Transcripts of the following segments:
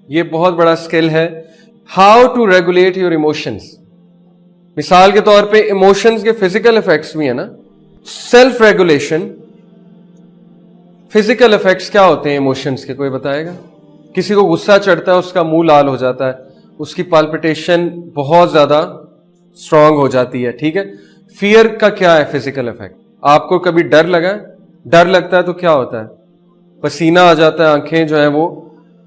یہ بہت بڑا اسکل ہے. How to regulate your emotions. مثال کے طور پہ ایموشنز کے فزیکل افیکٹس بھی ہیں نا. Self regulation. فزیکل افیکٹس کیا ہوتے ہیں ایموشنز کے, کوئی بتائے گا؟ کسی کو غصہ چڑھتا ہے, اس کا منہ لال ہو جاتا ہے, اس کی پالپیٹیشن بہت زیادہ اسٹرانگ ہو جاتی ہے, ٹھیک ہے. فیئر کا کیا ہے فزیکل افیکٹ؟ آپ کو کبھی ڈر لگا ہے؟ ڈر لگتا ہے تو کیا ہوتا ہے؟ پسینہ آ جاتا ہے, آنکھیں جو ہیں وہ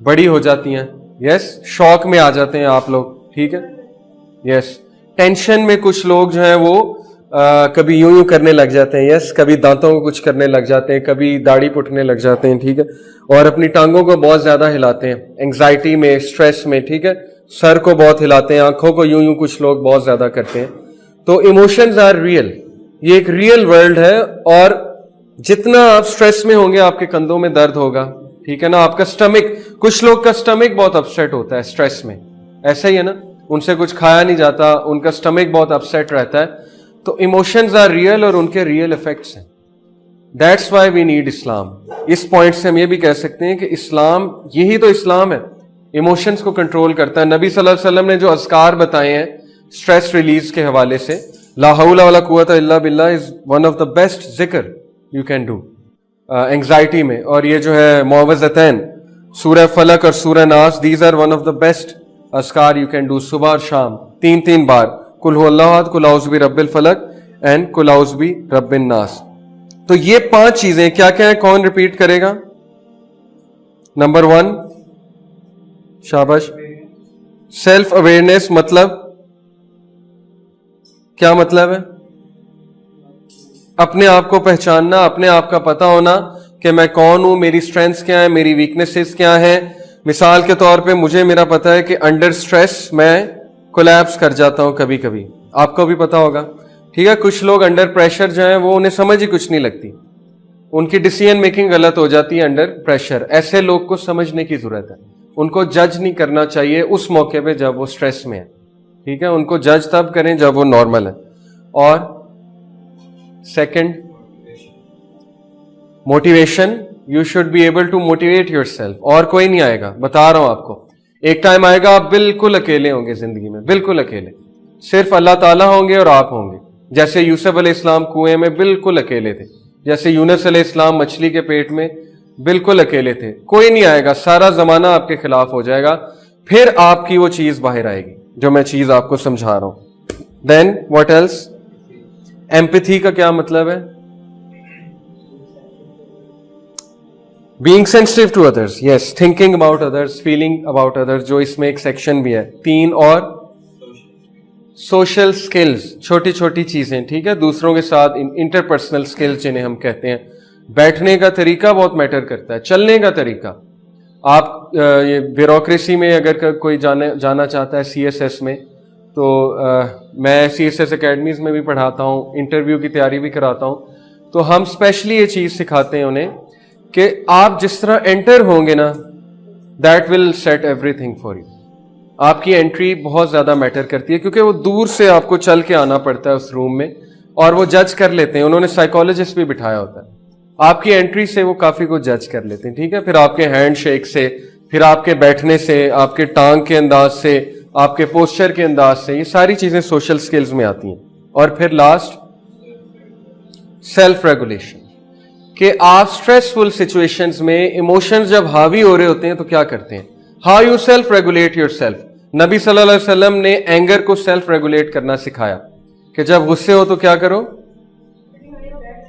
بڑی ہو جاتی ہیں. یس, شوق میں آ جاتے ہیں آپ لوگ, ٹھیک ہے. یس, ٹینشن میں کچھ لوگ جو ہیں وہ کبھی یوں کرنے لگ جاتے ہیں. یس, کبھی دانتوں کو کچھ کرنے لگ جاتے ہیں, کبھی داڑھی پٹنے لگ جاتے ہیں, ٹھیک ہے. اور اپنی ٹانگوں کو بہت زیادہ ہلاتے ہیں اینگزائٹی میں, اسٹریس میں, ٹھیک ہے. سر کو بہت ہلاتے ہیں, آنکھوں کو یوں کچھ لوگ بہت زیادہ کرتے ہیں. تو ایموشنز آر ریئل. یہ ایک ریئل ورلڈ ہے, اور جتنا آپ اسٹریس میں ہوں گے آپ کے کندھوں میں درد ہوگا, ٹھیک ہے نا. آپ کا اسٹمک, کچھ لوگ کا اسٹمک بہت اپسیٹ ہوتا ہے اسٹریس میں, ایسا ہی ہے نا, ان سے کچھ کھایا نہیں جاتا, ان کا اسٹمک بہت اپسیٹ رہتا ہے. تو ایموشنز آر ریئل اور ان کے ریئل افیکٹس ہیں. That's why we need Islam. اس پوائنٹ سے ہم یہ بھی کہہ سکتے ہیں کہ اسلام, یہی تو اسلام ہے, ایموشنز کو کنٹرول کرتا ہے. نبی صلی اللہ علیہ وسلم نے جو اذکار بتائے ہیں اسٹریس ریلیز کے حوالے سے, لا حول ولا قوت الا باللہ is one of the best ذکر یو کین ڈو اینگزائٹی میں. اور یہ جو ہے معوذتین, سورہ فلق اور سورہ ناس, these are one of the best اذکار یو کین ڈو, صبح اور شام 3 بار. قل هو اللہ احد, قل اعوذ برب الفلق اینڈ قل اعوذ برب الناس. تو یہ 5 چیزیں کیا کیا ہیں, کون ریپیٹ کرے گا؟ نمبر 1, شاباش, سیلف اویئرنیس. مطلب کیا مطلب ہے؟ اپنے آپ کو پہچاننا, اپنے آپ کا پتہ ہونا کہ میں کون ہوں, میری اسٹرینتھس کیا ہیں, میری ویکنیسز کیا ہیں. مثال کے طور پہ مجھے میرا پتہ ہے کہ انڈر سٹریس میں کولیپس کر جاتا ہوں کبھی کبھی, آپ کو بھی پتہ ہوگا, ٹھیک ہے. کچھ لوگ انڈر پریشر جو ہیں وہ انہیں سمجھ ہی کچھ نہیں لگتی, ان کی ڈیسیژن میکنگ غلط ہو جاتی ہے انڈر پریشر. ایسے لوگ کو سمجھنے کی ضرورت ہے, ان کو جج نہیں کرنا چاہیے اس موقع پہ جب وہ سٹریس میں ہے, ٹھیک ہے. ان کو جج تب کریں جب وہ نارمل ہے. اور second, motivation. You should be able to motivate your self. اور کوئی نہیں آئے گا, بتا رہا ہوں آپ کو. ایک ٹائم آئے گا آپ بالکل اکیلے ہوں گے زندگی میں, بالکل اکیلے, صرف اللہ تعالیٰ ہوں گے اور آپ ہوں گے. جیسے یوسف علیہ السلام کنویں میں بالکل اکیلے تھے, جیسے یونس علیہ السلام مچھلی کے پیٹ میں بالکل اکیلے تھے. کوئی نہیں آئے گا, سارا زمانہ آپ کے خلاف ہو جائے گا, پھر آپ کی وہ چیز باہر آئے گی جو میں چیز آپ کو سمجھا رہا ہوں. دین واٹ ایلس؟ ایمپتھی کا کیا مطلب ہے؟ being sensitive to others. yes, thinking about others, feeling about others, جو اس میں ایک سیکشن بھی ہے. 3 اور سوشل سکلز, چھوٹی چھوٹی چیزیں, ٹھیک ہے, دوسروں کے ساتھ انٹرپرسنل سکلز جنہیں ہم کہتے ہیں. بیٹھنے کا طریقہ بہت میٹر کرتا ہے, چلنے کا طریقہ. آپ یہ بیوروکریسی میں اگر کوئی جانا چاہتا ہے سی ایس ایس میں, تو میں سی ایس ایس اکیڈمیز میں بھی پڑھاتا ہوں, انٹرویو کی تیاری بھی کراتا ہوں. تو ہم اسپیشلی یہ چیز سکھاتے ہیں انہیں کہ آپ جس طرح انٹر ہوں گے نا, that will set everything for you. آپ کی انٹری بہت زیادہ میٹر کرتی ہے, کیونکہ وہ دور سے آپ کو چل کے آنا پڑتا ہے اس روم میں, اور وہ جج کر لیتے ہیں. انہوں نے سائیکالوجسٹ بھی بٹھایا ہوتا ہے, آپ کی انٹری سے وہ کافی کچھ جج کر لیتے ہیں, ٹھیک ہے. پھر آپ کے ہینڈ شیک سے, پھر آپ کے بیٹھنے سے, آپ کے ٹانگ کے انداز سے, آپ کے پوسچر کے انداز سے, یہ ساری چیزیں سوشل سکلز میں آتی ہیں. اور پھر لاسٹ, سیلف ریگولیشن, کہ آپ اسٹریسفل سچویشنز میں ایموشنز جب حاوی ہو رہے ہوتے ہیں تو کیا کرتے ہیں. How you self regulate your self. نبی صلی اللہ علیہ وسلم نے اینگر کو سیلف ریگولیٹ کرنا سکھایا, کہ جب غصے ہو تو کیا کرو,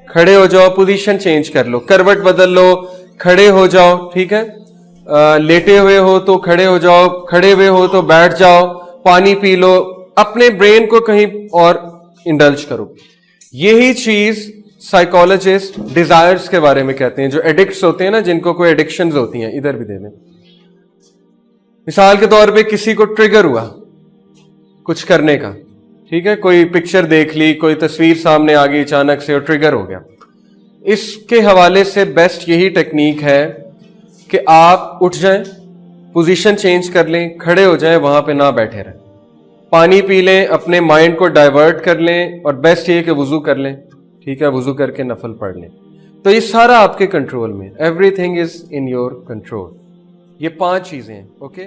کھڑے ہو جاؤ, پوزیشن چینج کر لو, کروٹ بدل لو, کھڑے ہو جاؤ, ٹھیک ہے. لیٹے ہوئے ہو تو کھڑے ہو جاؤ, کھڑے ہوئے ہو تو بیٹھ جاؤ, پانی پی لو, اپنے برین کو کہیں اور انڈلج کرو. یہی چیز سائیکالوجسٹ ڈیزائرز کے بارے میں کہتے ہیں, جو ایڈکٹس ہوتے ہیں نا, جن کو کوئی ایڈکشنز ہوتی ہیں. ادھر بھی دے دیں. مثال کے طور پہ کسی کو ٹریگر ہوا کچھ کرنے کا, ٹھیک ہے, کوئی پکچر دیکھ لی, کوئی تصویر سامنے آ گئی اچانک سے اور ٹریگر ہو گیا. اس کے حوالے سے بیسٹ یہی ٹیکنیک ہے کہ آپ اٹھ جائیں, پوزیشن چینج کر لیں, کھڑے ہو جائیں, وہاں پہ نہ بیٹھے رہیں, پانی پی لیں, اپنے مائنڈ کو ڈائیورٹ کر لیں, اور بیسٹ یہ کہ وضو کر لیں, ٹھیک ہے, وضو کر کے نفل پڑھ لیں. تو یہ سارا آپ کے کنٹرول میں, every thing is in your control. یہ 5 چیزیں ہیں. اوکے.